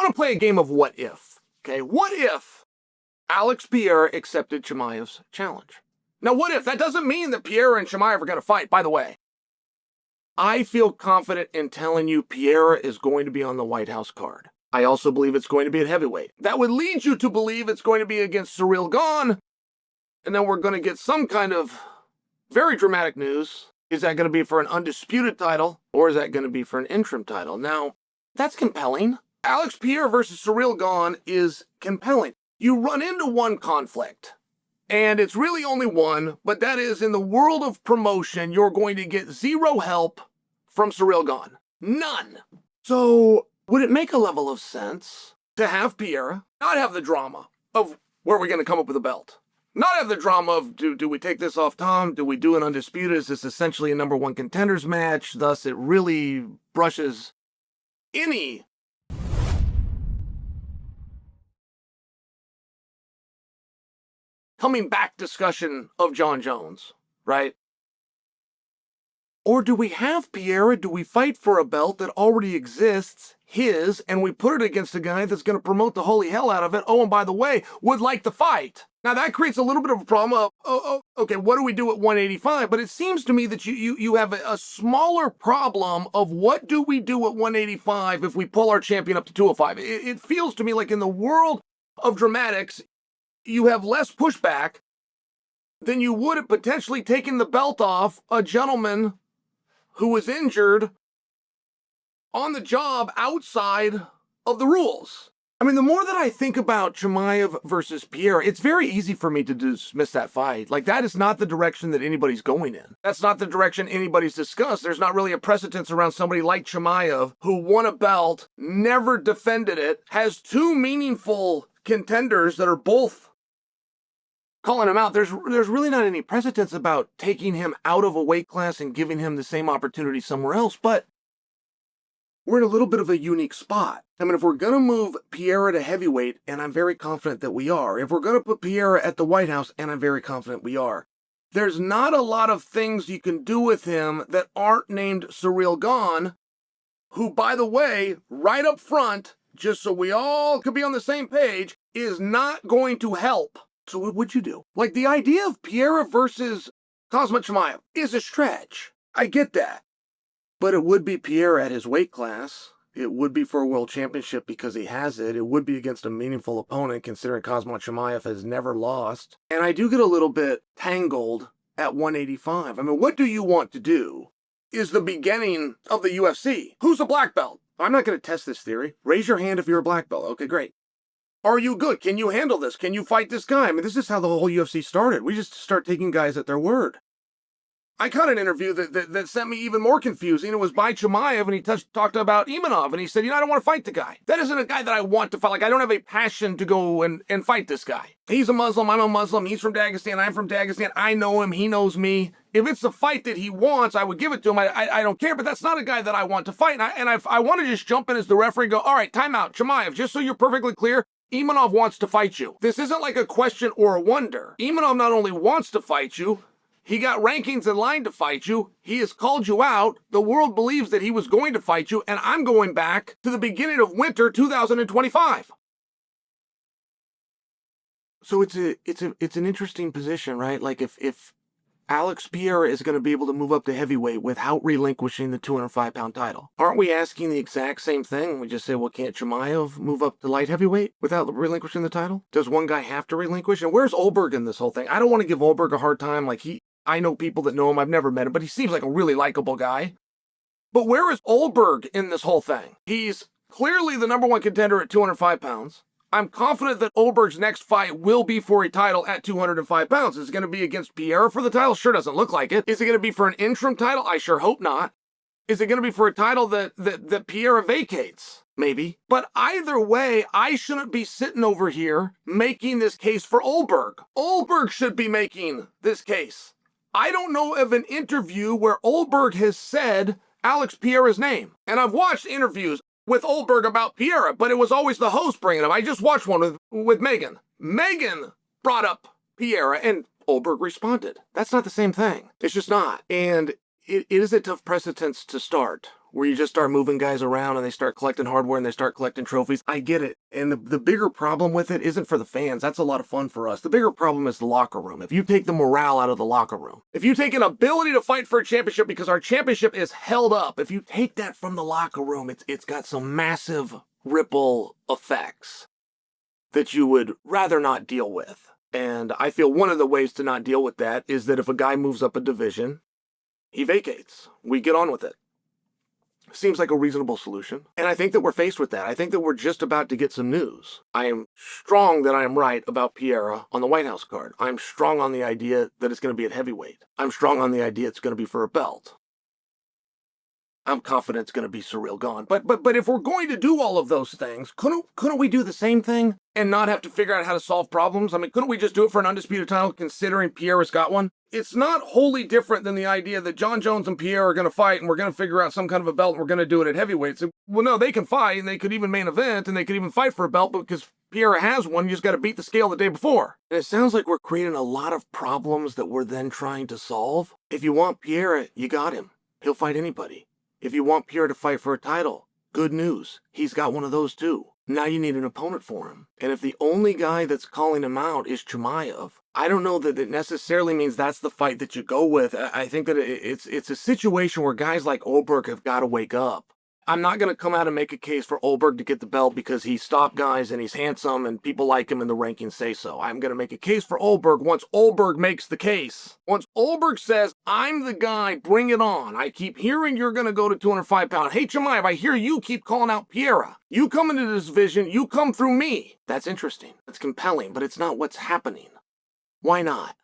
want to play a game of what if. Okay, what if Alex Pereira accepted Chimaev's challenge? Now, what if? That doesn't mean that Pereira and Chimaev are going to fight, by the way. I feel confident in telling you Pereira is going to be on the White House card. I also believe it's going to be at heavyweight. That would lead you to believe it's going to be against Gane, and then we're going to get some kind of very dramatic news. Is that going to be for an undisputed title, or is that going to be for an interim title? Now, that's compelling. Alex Pereira versus Gane is compelling. You run into one conflict, and it's really only one, but that is in the world of promotion, you're going to get zero help from Gane. None. So, would it make a level of sense to have Pereira not have the drama of where we're going to come up with a belt? Not have the drama of, do we take this off Tom? Do we do an undisputed? Is this essentially a number one contenders match? Thus, it really brushes any coming back discussion of Jon Jones, right? Or do we have Pereira? Do we fight for a belt that already exists, his, and we put it against a guy that's going to promote the holy hell out of it? Oh, and by the way, would like the fight. Now, that creates a little bit of a problem of, okay, what do we do at 185? But it seems to me that you have a smaller problem of what do we do at 185 if we pull our champion up to 205? It feels to me like in the world of dramatics, you have less pushback than you would have potentially taken the belt off a gentleman who was injured on the job outside of the rules. I mean, the more that I think about Chimaev versus Pereira, it's very easy for me to dismiss that fight. Like, that is not the direction that anybody's going in. That's not the direction anybody's discussed. There's not really a precedence around somebody like Chimaev who won a belt, never defended it, has two meaningful contenders that are both calling him out. There's really not any precedence about taking him out of a weight class and giving him the same opportunity somewhere else, but we're in a little bit of a unique spot. I mean, if we're going to move Pereira to heavyweight, and I'm very confident that we are, if we're going to put Pereira at the White House, and I'm very confident we are, there's not a lot of things you can do with him that aren't named Gane, who, by the way, right up front, just so we all could be on the same page, is not going to help. So what would you do? Like, the idea of Pereira versus Chimaev is a stretch. I get that. But it would be Pereira at his weight class. It would be for a world championship because he has it. It would be against a meaningful opponent considering Chimaev has never lost. And I do get a little bit tangled at 185. I mean, what do you want to do is the beginning of the UFC. Who's a black belt? I'm not going to test this theory. Raise your hand if you're a black belt. Okay, great. Are you good? Can you handle this? Can you fight this guy? I mean, this is how the whole UFC started. We just start taking guys at their word. I caught an interview that sent me even more confusing. It was by Chimaev, and he talked about Imanov, and he said, I don't want to fight the guy. That isn't a guy that I want to fight. Like, I don't have a passion to go and fight this guy. He's a Muslim, I'm a Muslim, he's from Dagestan, I'm from Dagestan, I know him, he knows me. If it's the fight that he wants, I would give it to him. I don't care, but that's not a guy that I want to fight. And I want to just jump in as the referee and go, all right, timeout, Chimaev, just so you're perfectly clear, Imanov wants to fight you. This isn't like a question or a wonder. Imanov not only wants to fight you, he got rankings in line to fight you. He has called you out. The world believes that he was going to fight you, and I'm going back to the beginning of winter 2025. So it's an interesting position, right? Like if Alex Pereira is going to be able to move up to heavyweight without relinquishing the 205-pound title. Aren't we asking the exact same thing? We just say, well, can't Chimaev move up to light heavyweight without relinquishing the title? Does one guy have to relinquish? And where's Oezdemir in this whole thing? I don't want to give Oezdemir a hard time. Like, I know people that know him. I've never met him, but he seems like a really likable guy. But where is Oezdemir in this whole thing? He's clearly the number one contender at 205 pounds. I'm confident that Oezdemir next fight will be for a title at 205 pounds. Is it going to be against Pereira for the title? Sure doesn't look like it. Is it going to be for an interim title? I sure hope not. Is it going to be for a title that Pereira vacates? Maybe. But either way, I shouldn't be sitting over here making this case for Oezdemir. Oezdemir should be making this case. I don't know of an interview where Oezdemir has said Alex Pereira's name. And I've watched interviews with Oezdemir about Pereira, but it was always the host bringing it up. I just watched one with Megan. Megan brought up Pereira, and Oezdemir responded. That's not the same thing. It's just not. And it is a tough precedence to start where you just start moving guys around and they start collecting hardware and they start collecting trophies. I get it. And the bigger problem with it isn't for the fans. That's a lot of fun for us. The bigger problem is the locker room. If you take the morale out of the locker room, if you take an ability to fight for a championship because our championship is held up, if you take that from the locker room, it's got some massive ripple effects that you would rather not deal with. And I feel one of the ways to not deal with that is that if a guy moves up a division, he vacates. We get on with it. Seems like a reasonable solution. And I think that we're faced with that. I think that we're just about to get some news. I am strong that I am right about Pereira on the White House card. I'm strong on the idea that it's going to be at heavyweight. I'm strong on the idea it's going to be for a belt. I'm confident it's going to be Surreal Gone. But if we're going to do all of those things, couldn't we do the same thing and not have to figure out how to solve problems? I mean, couldn't we just do it for an undisputed title considering Pereira's got one? It's not wholly different than the idea that John Jones and Pereira are going to fight and we're going to figure out some kind of a belt and we're going to do it at heavyweight. So, well, no, they can fight and they could even main event and they could even fight for a belt, but because Pereira has one, you just got to beat the scale the day before. And it sounds like we're creating a lot of problems that we're then trying to solve. If you want Pereira, you got him. He'll fight anybody. If you want Pereira to fight for a title, good news. He's got one of those too. Now you need an opponent for him. And if the only guy that's calling him out is Chimaev, I don't know that it necessarily means that's the fight that you go with. I think that it's a situation where guys like Oezdemir have got to wake up. I'm not going to come out and make a case for Oezdemir to get the belt because he stopped guys and he's handsome and people like him and the rankings say so. I'm going to make a case for Oezdemir once Oezdemir makes the case. Once Oezdemir says, I'm the guy, bring it on. I keep hearing you're going to go to 205 pounds. Hey, Chimaev, I hear you keep calling out Pereira. You come into this division, you come through me. That's interesting. That's compelling, but it's not what's happening. Why not?